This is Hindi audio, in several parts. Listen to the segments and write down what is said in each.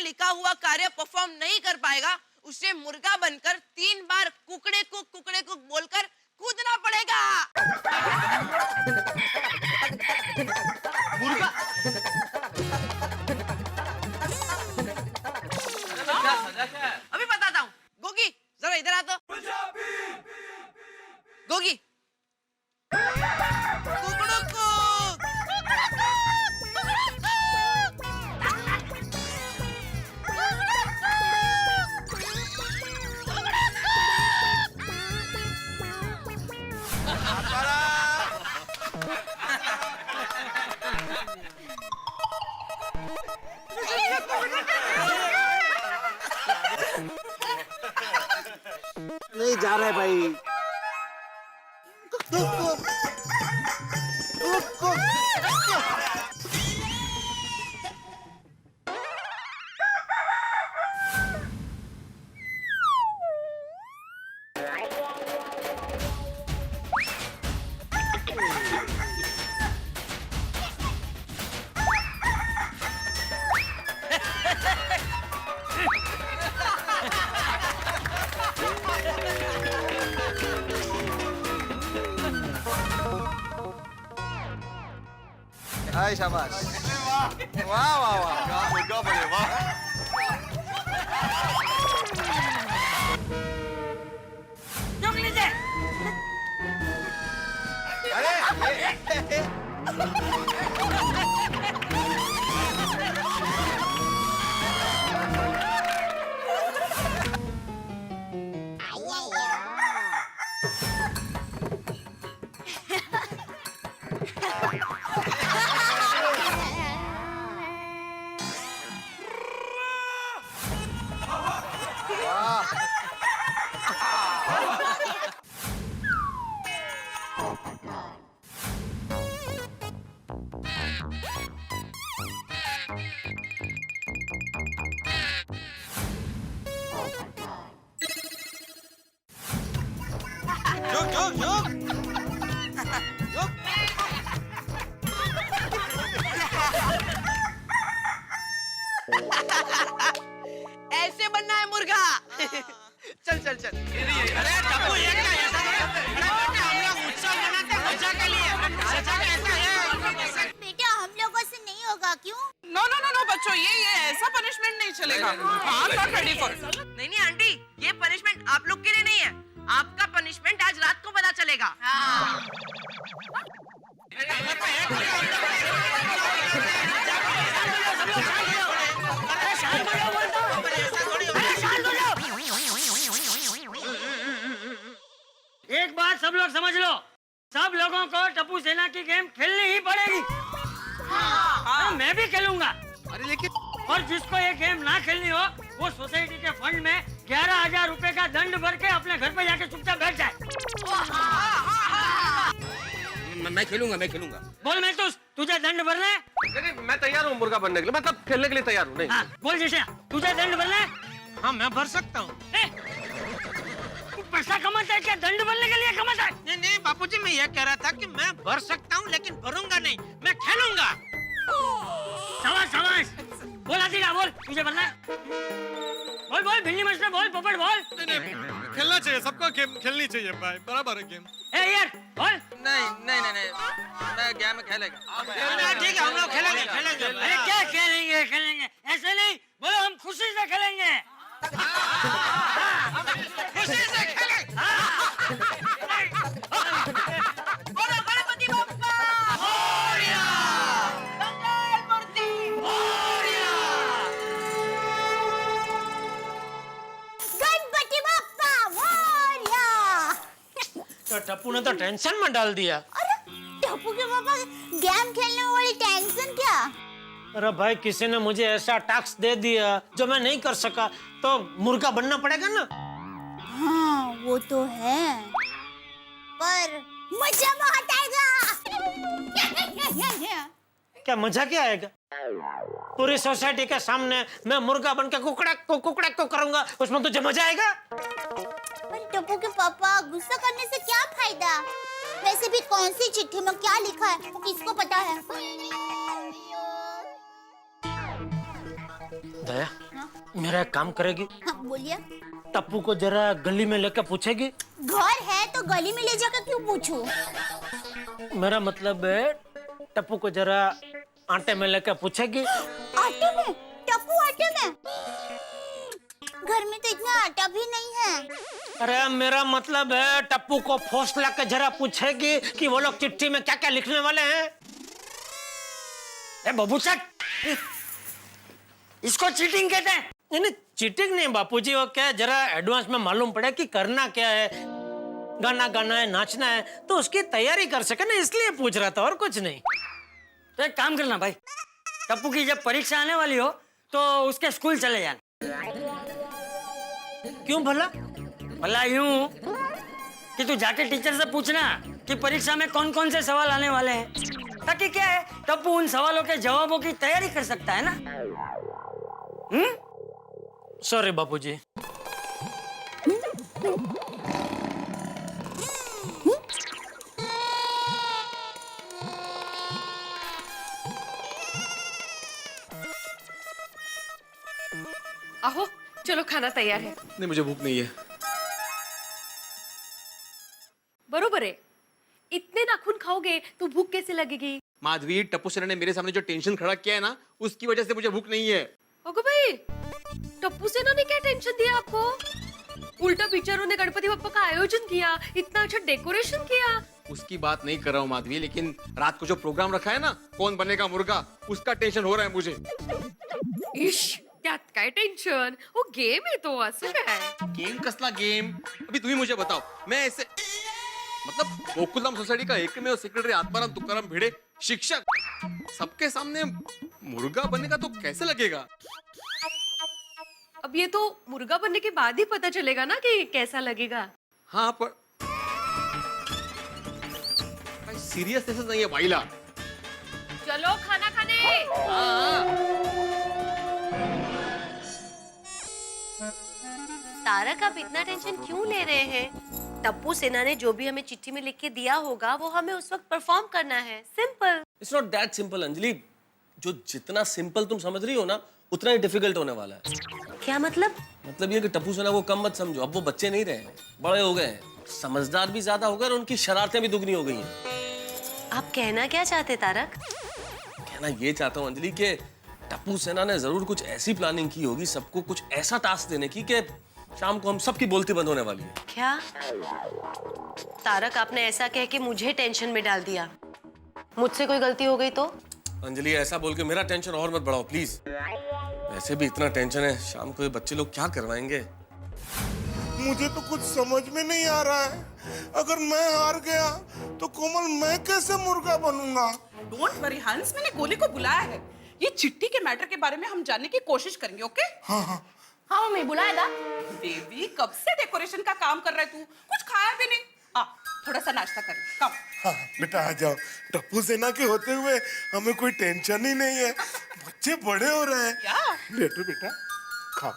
लिखा हुआ कार्य परफॉर्म नहीं कर पाएगा उसे मुर्गा बनकर 3 बार कुकड़े कुक बोलकर कूदना पड़ेगा। मुर्गा अभी बताता हूँ। गोगी जरा इधर आ तो। गोगी कुकड़ू कुक। नहीं जा रहा है भाई। हाय शाबाश। वाह वाह वाह क्या मुर्गा बने वाह। चुप लीजिए। अरे ऐसे बनना है मुर्गा। चल चल चल। अरे टप्पू ये क्या ऐसा है? हम लोग उत्सव मनाते हैं मजा के लिए। ऐसा कैसा है? बेटा हम लोगों से नहीं होगा क्यों? नो नो नो नो बच्चों ये ऐसा पनिशमेंट नहीं चलेगा। I'm not ready for it। नहीं आंटी ये पनिशमेंट आप लोग के लिए नहीं है। आपका पनिशमेंट आज रात को पता चलेगा। एक बात सब लोग समझ लो, सब लोगों को टप्पू सेना की गेम खेलनी ही पड़ेगी। हाँ। मैं भी खेलूंगा। अरे लेकिन और जिसको ये गेम ना खेलनी हो वो सोसाइटी के फंड में 11,000 रुपए का दंड भर के अपने घर पे जाके चुपचाप बैठ जाए। मैं खेलूंगा। बोल मैं तुझे दंड भरना है? नहीं मैं तैयार हूँ मुर्गा बनने के लिए, मतलब खेलने के लिए तैयार हूँ। नहीं हाँ, बोल जैसे तुझे दंड भरना है? हाँ मैं भर सकता हूँ। तू पैसा कमाता है क्या? दंड भरने के लिए कमाता है? नहीं बापूजी मैं ये कह रहा था कि मैं भर सकता हूँ लेकिन भरूंगा नहीं, मैं खेलूंगा। शाबाश बोल आदिका बोल तुझे भरना है? बोल भिंडी मछली बोल पोपट बोल। नहीं खेलना चाहिए, सबको खेलनी चाहिए भाई, बराबर है गेम। ए यार बोल। नहीं मैं गेम खेलेगा। ठीक है हम लोग खेलेंगे। अरे क्या खेलेंगे? ऐसे नहीं बोलो, हम खुशी से खेलेंगे। खुशी से खेलेंगे। बोलो गणपति बप्पा मोरया। मंगल मूर्ति मोरया। गणपति बप्पा मोरया। तो टप्पू ने तो टेंशन में डाल दिया। अरे टप्पू के पापा गेम खेलने वाली टेंशन क्या? अरे भाई किसी ने मुझे ऐसा टास्क दे दिया जो मैं नहीं कर सका तो मुर्गा बनना पड़ेगा ना। हाँ वो तो है पर मजा बहुत आएगा। क्या मजा क्या आएगा? पूरी सोसाइटी के सामने मैं मुर्गा बन के कुकड़ा को करूंगा, उसमें तुझे मजा आएगा? पर टप्पू के पापा गुस्सा करने से क्या फायदा? वैसे भी कौन सी चिट्ठी में क्या लिखा है वो किसको पता है? दया हाँ? मेरा एक काम करेगी, हाँ बोलिए। टप्पू को जरा गली में लेकर पूछेगी। घर है तो गली में ले जाकर क्यों पूछूं? मेरा मतलब है टप्पू को जरा आटे में लेकर पूछेगी। आटे में? टप्पू आटे में? घर में तो इतना आटा भी नहीं है। अरे मेरा मतलब है टप्पू को फोर्स लाकर जरा पूछेगी कि वो लोग चिट्ठी में क्या क्या लिखने वाले हैं। ए बबूचक, इसको चीटिंग कहते हैं। नहीं चीटिंग नहीं बापूजी, वो क्या है, जरा एडवांस में मालूम पड़े कि करना क्या है, गाना गाना है, नाचना है, तो उसकी तैयारी कर सके ना, इसलिए पूछ रहा था और कुछ नहीं। तो एक काम करना भाई, टप्पू की जब परीक्षा आने वाली हो तो उसके स्कूल चले जाना। क्यों भला? भला यूं कि तू जाके टीचर से पूछना कि परीक्षा में कौन कौन से सवाल आने वाले हैं, ताकि क्या है टप्पू उन सवालों के जवाबों की तैयारी कर सकता है ना। सॉरी बापूजी। आहो चलो खाना तैयार है। नहीं मुझे भूख नहीं है। बरोबर है, इतने नाखून खाओगे तो भूख कैसे लगेगी? माधवी, टप्पू सेना ने मेरे सामने जो टेंशन खड़ा किया है ना, उसकी वजह से मुझे भूख नहीं है। ओगो भाई, टप्पू सेना ने क्या टेंशन दिया आपको? उल्टा बिचारों ने गणपति बप्पा का आयोजन किया, इतना अच्छा डेकोरेशन किया। उसकी बात नहीं कर रहा हूँ माधवी, लेकिन रात को जो प्रोग्राम रखा है ना, कौन बनेगा मुर्गा, उसका टेंशन हो रहा है मुझे। इश, त्यात काय टेंशन, वो गेम आहे तो, असं काय? गेम कसला गेम? अभी तुम्ही मुझे बताओ, मैं ऐसे मतलब गोकुलधाम सोसाइटी का एकमेव सेक्रेटरी आत्माराम तुकाराम भिड़े शिक्षक सबके सामने मुर्गा बनेगा तो कैसे लगेगा? अब ये तो मुर्गा बनने के बाद ही पता चलेगा ना कि कैसा लगेगा। हाँ पर सीरियस नहीं है वाइला। चलो खाना खाने। तारक, आप इतना टेंशन क्यों ले रहे हैं? टप्पू सेना ने जो भी हमें चिट्ठी में लिख के दिया होगा वो हमें उस वक्त परफॉर्म करना है, simple. It's not that simple Anjali. जो जितना सिंपल तुम समझ रही हो ना, उतना ही डिफिकल्ट होने वाला है। क्या मतलब? मतलब ये कि टप्पू सेना को कम मत समझो, अब वो बच्चे नहीं रहे हैं, बड़े हो गए हैं, समझदार भी ज्यादा हो गए और उनकी शरारतें भी दुगनी हो गई हैं। आप कहना क्या चाहते तारक? कहना ये चाहता हूँ अंजलि कि टप्पू सेना ने जरूर कुछ ऐसी प्लानिंग की होगी, सबको कुछ ऐसा टास्क देने की कि शाम को हम सबकी बोलती बंद होने वाली है। क्या तारक, आपने ऐसा कह के मुझे टेंशन में डाल दिया। मुझसे कोई गलती हो गई तो? अंजलि ऐसा बोल के मेरा टेंशन और मत बढ़ाओ प्लीज। वैसे भी इतना टेंशन है, शाम को ये बच्चे लोग क्या करवाएंगे। मुझे तो कुछ समझ में नहीं आ रहा है। अगर मैं हार गया तो कोमल मैं कैसे मुर्गा बनूंगा? डोंट वरी हंस, मैंने गोली को बुलाया है। ये चिट्ठी के मैटर के बारे में हम जानने की कोशिश करेंगे, ओके? हाँ हाँ हाँ मम्मी, बुलाया था। बेबी कब से डेकोरेशन का काम कर रहा है तू? कुछ खाया भी नहीं। थोड़ा सा नाश्ता कर ले, कम। हाँ बेटा आ जाओ। टप्पू सेना के होते हुए हमें कोई टेंशन ही नहीं है। बच्चे बड़े हो रहे हैं। क्या? लेटो बेटा, खाओ।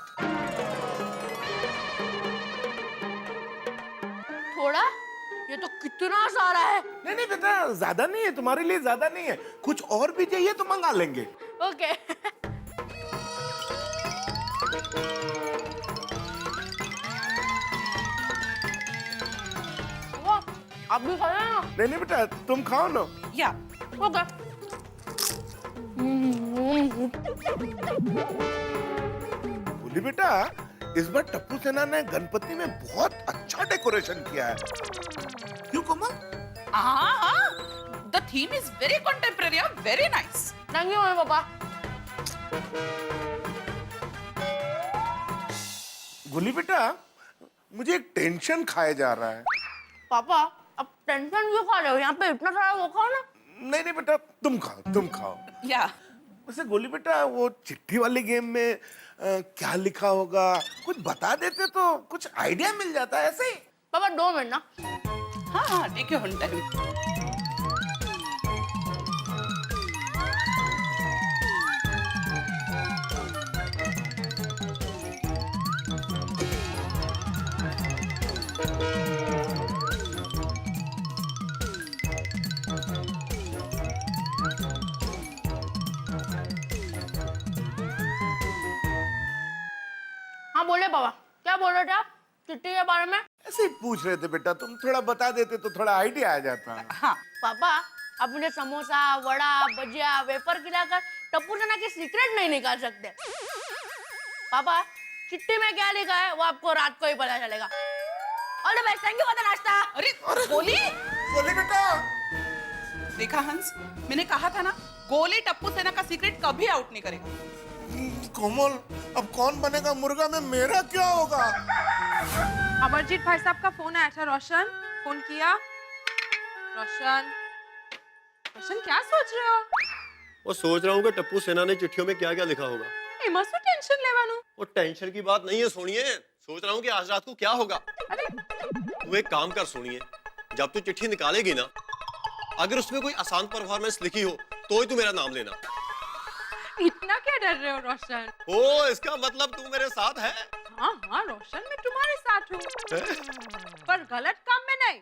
थोड़ा? ये तो कितना सारा है। नहीं नहीं बेटा, ज्यादा नहीं है, तुम्हारे लिए ज्यादा नहीं है। कुछ और भी चाहिए तो मंगा लेंगे। ओके। आप भी खाना ना? नहीं नहीं बेटा, तुम खाओ ना। या ओके। बोली बेटा, इस बार टप्पू सेना ने गणपति में बहुत अच्छा डेकोरेशन किया है। क्यों कोमल? हाँ, the theme is very contemporary, very nice. Thank you मेरे पापा। बोली बेटा, मुझे एक टेंशन खाए जा रहा है। पापा, अब टेंशन क्यों खा रहे हो? यहाँ पे इतना सारा वो खाओ ना। नहीं नहीं बेटा, तुम खाओ तुम खाओ। या वैसे गोली बेटा, वो चिट्ठी वाली गेम में क्या लिखा होगा कुछ बता देते तो कुछ आइडिया मिल जाता है। ऐसे ही पापा 2 मिनट ना। हाँ हाँ, देखिए होता है। बोलिए बाबा, क्या बोल रहे थे आप चिट्ठी के बारे में? ऐसे ही पूछ रहे थे बेटा, तुम थोड़ा बता देते तो थोड़ा आइडिया आ जाता। हाँ पापा, आप मुझे समोसा, वड़ा, भजिया, वेफर खिलाकर टप्पू सेना की सीक्रेट नहीं निकाल सकते। पापा, चिट्ठी में क्या लिखा है वो आपको रात को ही पता चलेगा। All the best, thank you for the नाश्ता। अरे गोली, बोली बेटा। देखा हंस, मैंने कहा था ना, गोली टप्पू सेना का सीक्रेट कभी आउट नहीं करेगा। कोमल, अब कौन बनेगा मुर्गा में, मेरा क्या होगा? अमरजीत भाई साहब का फोन आया था। रोशन फोन किया। रोशन, रोशन क्या सोच रहे हो? वो सोच रहा हूँ कि टप्पू सेना ने चिट्ठियों में क्या क्या लिखा होगा। मसू टेंशन लेवानू। वो टेंशन की बात नहीं है, सुनिए। सोच रहा हूँ कि आज रात को क्या होगा। तू एक काम कर, सुनिए, जब तू चिट्ठी निकालेगी ना, अगर उसमें कोई आसान परफॉर्मेंस लिखी हो तो ही तू मेरा नाम लेना। इतना क्या डर रहे हो रोशन? ओ, इसका मतलब तू मेरे साथ है। हाँ हाँ रोशन, मैं तुम्हारे साथ हूँ, पर गलत काम में नहीं।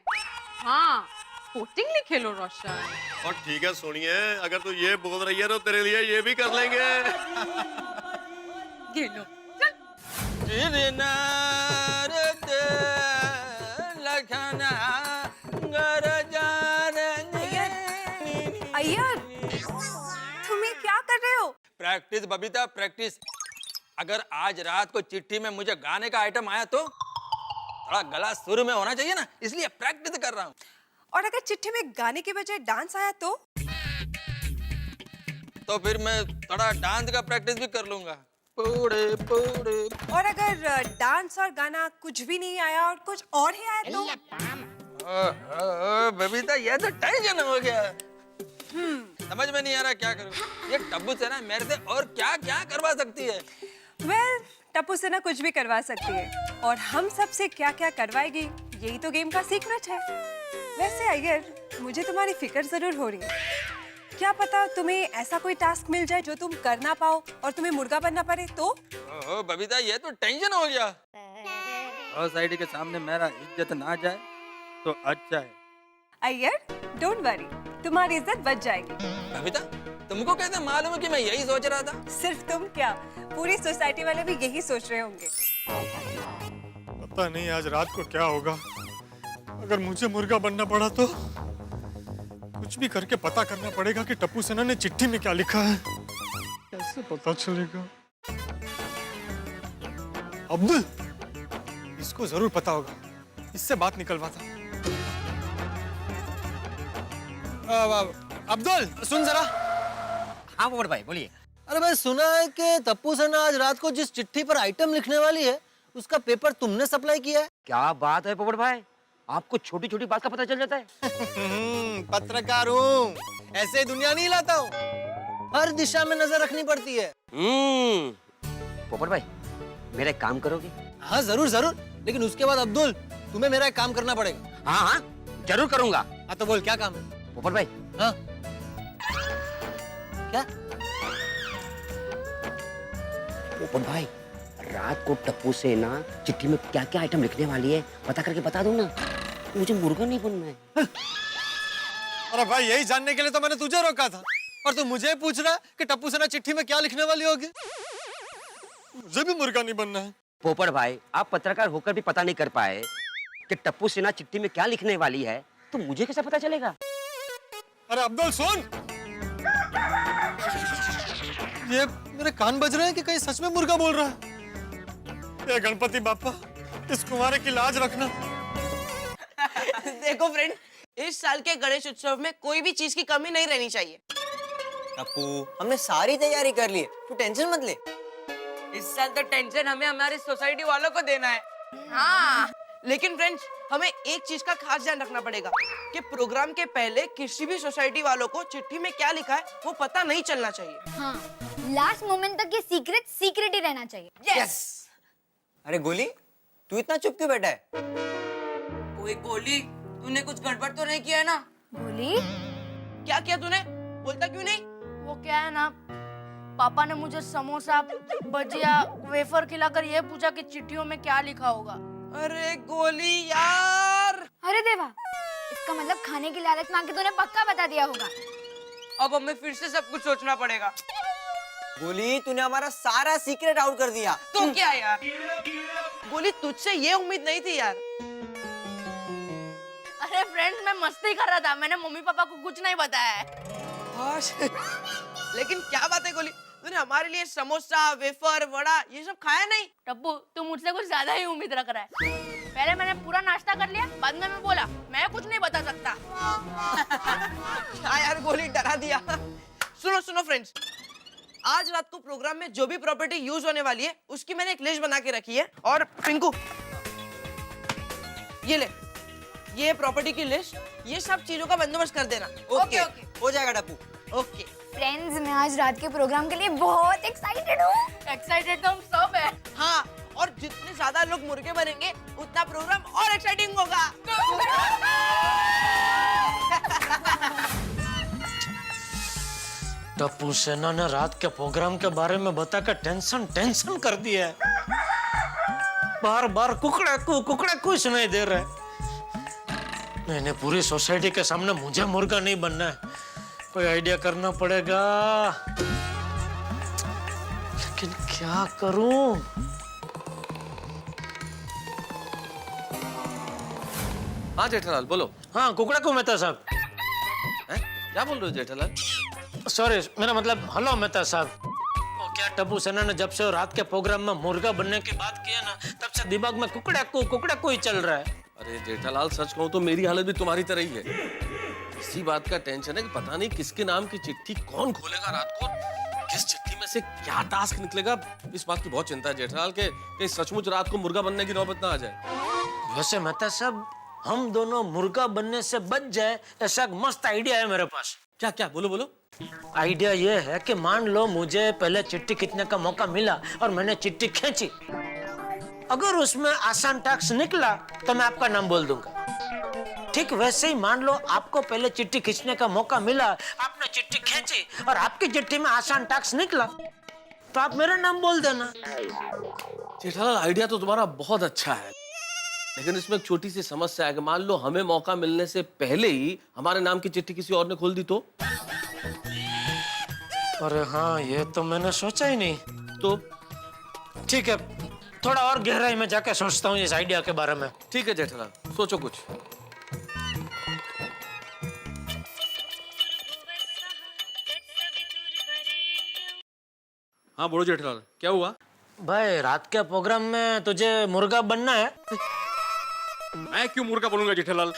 हाँ, स्पोर्टिंगली खेलो रोशन। और ठीक है, सुनिए, अगर तू ये बोल रही है तो तेरे लिए ये भी कर लेंगे। खेलो। अय्यर, तुम ये क्या कर रहे हो? Practice Babita, practice. अगर आज रात को चिट्ठी में मुझे गाने का आइटम आया तो थोड़ा गला सुर में होना चाहिए ना, इसलिए प्रैक्टिस कर रहा हूँ। और अगर चिट्ठी में गाने के बजाय डांस आया तो? तो फिर मैं थोड़ा डांस का प्रैक्टिस भी कर लूंगा। पूड़े पूड़े। और अगर डांस और गाना कुछ भी नहीं आया और कुछ और ही आया तो? बबीता, ये तो टेंशन हो गया। समझ में नहीं आ रहा क्या करूं। ये टप्पू सेना मेरे से और क्या क्या करवा सकती है? वेल, टप्पू सेना कुछ भी करवा सकती है, और हम सबसे क्या क्या करवाएगी यही तो गेम का सीक्रेट है। वैसे अय्यर, मुझे तुम्हारी फिक्र जरूर हो रही है। क्या पता तुम्हें ऐसा कोई टास्क मिल जाए जो तुम कर ना पाओ और तुम्हें मुर्गा बनना पड़े तो? ओह बबीता, ये तो टेंशन हो गया। सोसाइटी के सामने मेरा इज्जत ना जाए तो अच्छा है। अय्यर, डोंट वरी, तुम्हारी इज्जत बच जाएगी। बबीता, तुमको कैसे मालूम है कि मैं यही सोच रहा था? सिर्फ तुम क्या, पूरी सोसाइटी वाले भी यही सोच रहे होंगे। पता नहीं आज रात को क्या होगा। अगर मुझे मुर्गा बनना पड़ा तो कुछ भी करके पता करना पड़ेगा कि टप्पू सेना ने चिट्ठी में क्या लिखा है। कैसे पता चलेगा? अब्दुल, इसको जरूर पता होगा, इससे बात निकलवाता। अब्दुल, सुन जरा। हाँ पोपट भाई, बोलिए। अरे भाई, सुना है कि टप्पू सेना आज रात को जिस चिट्ठी पर आइटम लिखने वाली है उसका पेपर तुमने सप्लाई किया है। क्या बात है पोपट भाई, आपको छोटी छोटी बात का पता चल जाता है। पत्रकार हूँ, ऐसे ही दुनिया नहीं लाता हूँ, हर दिशा में नजर रखनी पड़ती है। पोपट भाई, मेरा एक काम करोगे? हाँ जरूर जरूर, लेकिन उसके बाद अब्दुल, तुम्हें मेरा एक काम करना पड़ेगा। हाँ हाँ, जरूर करूंगा। हाँ तो बोल, क्या काम है? पोपट भाई, हाँ क्या? पोपट भाई, रात को टप्पू सेना चिट्ठी में क्या क्या आइटम लिखने वाली है पता करके बता दो ना, मुझे मुर्गा नहीं बनना है। अरे भाई, यही जानने के लिए तो मैंने तुझे रोका था, और तू मुझे पूछ रहा कि टप्पू सेना चिट्ठी में क्या लिखने वाली होगी। मुझे भी मुर्गा नहीं बनना है। पोपट भाई, आप पत्रकार होकर भी पता नहीं कर पाए कि टप्पू सेना चिट्ठी में क्या लिखने वाली है, तो मुझे कैसे पता चलेगा? अरे अब्दुल सुन, ये मेरे कान बज रहे हैं कि कहीं सच में मुर्गा बोल रहा है। ये गणपति बापा, इस कुमारे की लाज रखना। देखो फ्रेंड, इस साल के गणेश उत्सव में कोई भी चीज की कमी नहीं रहनी चाहिए। टप्पू, हमने सारी तैयारी कर ली है, तू टेंशन मत ले। इस साल तो टेंशन हमें हमारी सोसाइटी वालों को देना है। हाँ, लेकिन फ्रेंड्स, हमें एक चीज का खास ध्यान रखना पड़ेगा कि प्रोग्राम के पहले किसी भी सोसाइटी वालों को चिट्ठी में क्या लिखा है वो पता नहीं चलना चाहिए। हाँ, लास्ट मोमेंट तक ये सीक्रेट सीक्रेट ही रहना चाहिए। यस। अरे गोली, तू इतना चुप क्यों बैठा है? ओए गोली, तूने कुछ गड़बड़ तो नहीं किया है ना? बोली क्या किया तूने? बोलता क्यों नहीं? वो क्या है ना, पापा ने मुझे समोसा, भजिया, वेफर खिलाकर ये पूछा कि चिट्ठियों में क्या लिखा होगा। अरे गोली यार! अरे देवा, इसका मतलब खाने की लालच मांग के तूने पक्का बता दिया होगा। अब हमें फिर से सब कुछ सोचना पड़ेगा। गोली, तूने हमारा सारा सीक्रेट आउट कर दिया। तो क्या यार? गोली तुझसे ये उम्मीद नहीं थी यार। अरे फ्रेंड्स, मैं मस्ती कर रहा था, मैंने मम्मी पापा को कुछ नहीं बताया है। लेकिन क्या बात है गोली, तूने हमारे लिए समोसा, वेफर, वड़ा ये सब खाया नहीं? टप्पू, तू मुझसे कुछ ज्यादा ही उम्मीद रख रहा है। पहले मैंने पूरा नाश्ता कर लिया, बाद में मैं बोला मैं कुछ नहीं बता सकता। क्या यार गोली, डरा दिया। सुनो सुनो फ्रेंड्स, आज रात को प्रोग्राम में जो भी प्रॉपर्टी यूज होने वाली है उसकी मैंने एक लिस्ट बना के रखी है। और पिंकू, ये ले, ये प्रॉपर्टी की लिस्ट, ये सब चीजों का बंदोबस्त कर देना। Okay, okay. हो जाएगा टप्पू। ओके फ्रेंड्स, मैं आज रात के प्रोग्राम के लिए बहुत एक्साइटेड हूँ। एक्साइटेड तो हम सब है। हाँ, और जितने ज्यादा लोग मुर्गे बनेंगे उतना प्रोग्राम और एक्साइटिंग होगा। टप्पू सेना ने रात के प्रोग्राम के बारे में बताकर टेंशन कर दिया है। बार बार कुकड़ा कुछ सुनाई दे रहा है। मैंने पूरी सोसाइटी के सामने मुझे मुर्गा नहीं बनना है, कोई आइडिया करना पड़ेगा। लेकिन क्या करूं? हाँ जेठालाल बोलो। हाँ, कुकड़ा को मेहता साहब। हैं? क्या बोल रहे हो जेठालाल? सॉरी, मेरा मतलब हेलो मेहता साहब। वो क्या टप्पू सेना ने जब से रात के प्रोग्राम में मुर्गा बनने की बात की है ना, तब से दिमाग में कुकड़ा को ही चल रहा है। अरे जेठालाल, सच कहूं तो मेरी हालत भी तुम्हारी तरह ही है। इसी बात का टेंशन है कि पता नहीं किसके नाम की चिट्ठी कौन खोलेगा रात को, किस चिट्ठी में से क्या टास्क निकलेगा। इस बात की बहुत चिंता है जेठालाल के कहीं सचमुच रात को मुर्गा बनने की नौबत ना आ जाए। वैसे मेहता साहब, हम दोनों मुर्गा बनने से बच जाए ऐसा मस्त आइडिया है मेरे पास। क्या बोलो। आइडिया ये है कि मान लो मुझे पहले चिट्ठी खींचने का मौका मिला और मैंने चिट्ठी खींची, अगर उसमें आसान टास्क निकला तो मैं आपका नाम बोल दूंगा। ठीक वैसे ही मान लो आपको पहले चिट्ठी खींचने का मौका मिला, आपने चिट्ठी खींची और आपकी चिट्ठी में आसान टास्क निकला तो आप मेरा नाम बोल देना। जेठालाल, आइडिया तो तुम्हारा बहुत अच्छा है, लेकिन इसमें एक छोटी सी समस्या है कि मान लो हमें मौका मिलने से पहले ही हमारे नाम की चिट्ठी किसी और ने खोल दी तो? अरे हाँ, ये तो मैंने सोचा ही नहीं। तो ठीक है, थोड़ा और गहराई में जाके सोचता हूँ इस आइडिया के बारे में। ठीक है जेठालाल, सोचो कुछ। हाँ बोलो जेठालाल, क्या हुआ? भाई, रात के प्रोग्राम में तुझे मुर्गा बनना है। मैं क्यों मुर्गा बनूंगा जेठालाल?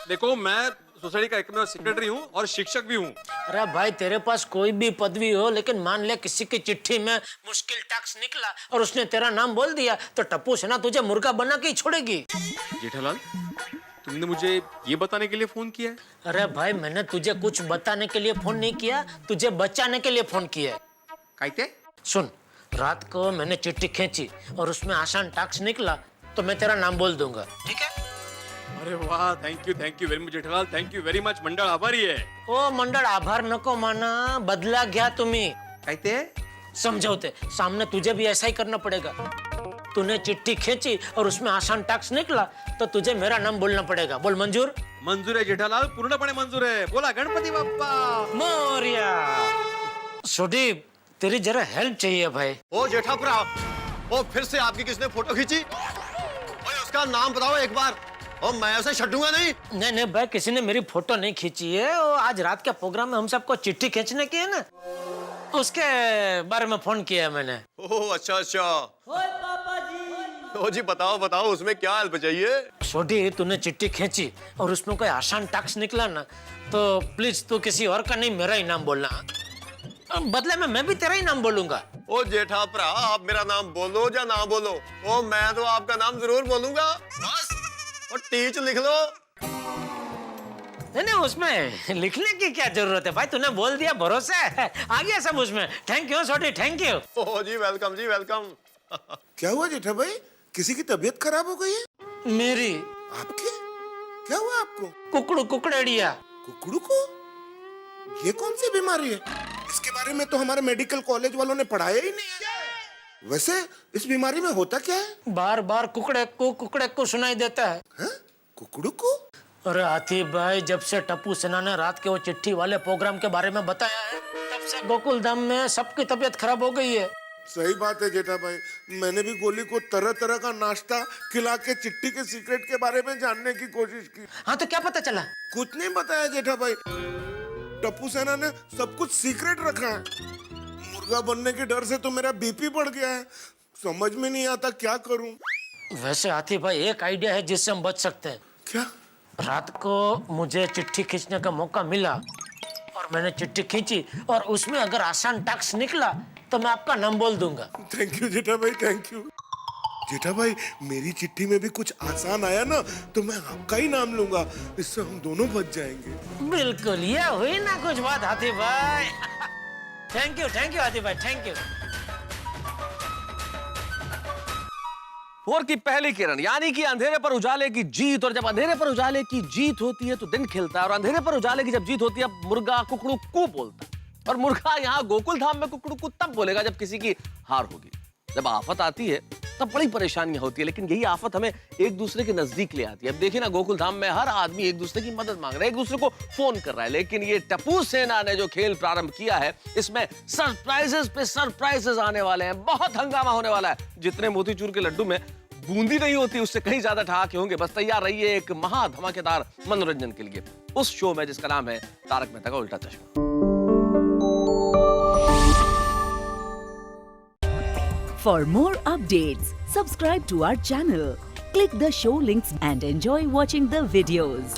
देखो, मैं सोसाइटी का एकमेव सेक्रेटरी हूँ और शिक्षक भी हूँ। अरे भाई, तेरे पास कोई भी पदवी हो, लेकिन मान ले किसी की चिट्ठी में मुश्किल टास्क निकला और उसने तेरा नाम बोल दिया तो टप्पू सेना तुझे मुर्गा बना के ही छोड़ेगी। जेठालाल, तुमने मुझे ये बताने के लिए फोन किया है? अरे भाई, मैंने तुझे कुछ बताने के लिए फोन नहीं किया, तुझे बचाने के लिए फोन किया है। काहे? सुन, रात को मैंने चिट्ठी खींची और उसमें आसान टास्क निकला तो मैं तेरा नाम बोल दूंगा, ठीक है? अरे वाह, thank you very much Jethalal, thank you very much. मंडळ आभारी है। ओ मंडळ आभार नको माना, बदला घ्या तुम्ही। काहे? समझौते सामने तुझे भी ऐसा ही करना पड़ेगा। तूने चिट्ठी खींची और उसमें आसान टास्क निकला तो तुझे मेरा नाम बोलना पड़ेगा। बोल मंजूर? मंजूर है जेठालाल, पूर्णपणे मंजूर है। बोला गणपति बाप्पा मोरिया। छोटी, तेरी जरा हेल्प चाहिए भाई। ओ जेठाप्रा, ओ फिर से आपकी किसने फोटो खींची? ओए उसका नाम बताओ एक बार, और मैं उसे छड्डूंगा नहीं। नहीं भाई, किसी ने मेरी फोटो नहीं खींची है। वो आज रात के प्रोग्राम में हम सबको चिट्ठी खींचने की है ना, उसके बारे में फोन किया है मैंने। ओह अच्छा। ओ जी बताओ उसमें क्या हेल्प चाहिए? छोटी, तूने चिट्ठी खींची और उसमें कोई आसान टास्क निकला ना, तो प्लीज तू किसी और का नहीं, मेरा ही नाम बोलना। बदले में मैं भी तेरा ही नाम बोलूंगा। ओ जेठाप्रा, आप मेरा नाम बोलो या ना बोलो, ओ मैं तो आपका नाम जरूर बोलूंगा। बस, और टीच लिख लो। नहीं, उसमें लिखने की क्या जरूरत है भाई, तूने बोल दिया, भरोसा है, आ गया सब उसमें। थैंक यू छोटी, थैंक यू। ओ जी वेलकम जी वेलकम। क्या हुआ जेठा भाई, किसी की तबीयत खराब हो गई है? मेरी। आपकी? क्या हुआ आपको? कुकड़ेड़िया। कुकड़ू को? ये कौन सी बीमारी है? इसके बारे में तो हमारे मेडिकल कॉलेज वालों ने पढ़ाया ही नहीं है। वैसे इस बीमारी में होता क्या है? बार बार कुकड़े को सुनाई देता है। कुकड़ू को? अरे हाथी भाई, जब से टप्पू सेना ने रात के वो चिट्ठी वाले प्रोग्राम के बारे में बताया है, तब से गोकुल धाम में सबकी तबीयत खराब हो गई है। सही बात है जेठा भाई, मैंने भी गोली को तरह तरह का नाश्ता खिला के चिट्ठी के सीक्रेट के बारे में जानने की कोशिश की। हाँ तो क्या पता चला? कुछ नहीं बताया जेठा भाई, टप्पू सेना ने सब कुछ सीक्रेट रखा है। मुर्गा बनने के डर से तो मेरा बीपी बढ़ गया है, समझ में नहीं आता क्या करूं। वैसे हाथी भाई एक आइडिया है जिससे हम बच सकते हैं। क्या? रात को मुझे चिट्ठी खींचने का मौका मिला और मैंने चिट्ठी खींची और उसमें अगर आसान टास्क निकला तो मैं आपका नाम बोल दूंगा। थैंक यू जेठा भाई, थैंक यू। जेठा भाई मेरी चिट्ठी में भी कुछ आसान आया ना तो मैं आपका ही नाम लूंगा, इससे हम दोनों बच जाएंगे। बिल्कुल, ये हुई ना कुछ बात हाथी भाई। थैंक यू हाथी भाई, थैंक यू। वॉर की पहली किरण यानी कि अंधेरे पर उजाले की जीत। और जब अंधेरे पर उजाले की जीत होती है तो दिन खिलता है, और अंधेरे पर उजाले की जब जीत होती है मुर्गा कुकड़ू कू बोलता है। और मुर्गा यहाँ गोकुल धाम में कुकड़ू कू तब बोलेगा जब किसी की हार होगी। जब आफत आती है तब बड़ी परेशानियां होती है, लेकिन यही आफत हमें एक दूसरे के नजदीक ले आती है। अब देखिए ना, गोकुल धाम में हर आदमी एक दूसरे की मदद मांग रहा है, एक दूसरे को फोन कर रहा है। लेकिन ये टप्पू सेना ने जो खेल प्रारंभ किया है, इसमें सरप्राइजेस पे सरप्राइजेस आने वाले हैं। बहुत हंगामा होने वाला है। जितने मोतीचूर के लड्डू में बूंदी नहीं होती, उससे कहीं ज्यादा ठहाके होंगे। बस तैयार रहिए एक महा धमाकेदार मनोरंजन के लिए उस शो में जिसका नाम है तारक मेहता का उल्टा चश्मा। For more updates, subscribe to our channel, click the show links and enjoy watching the videos.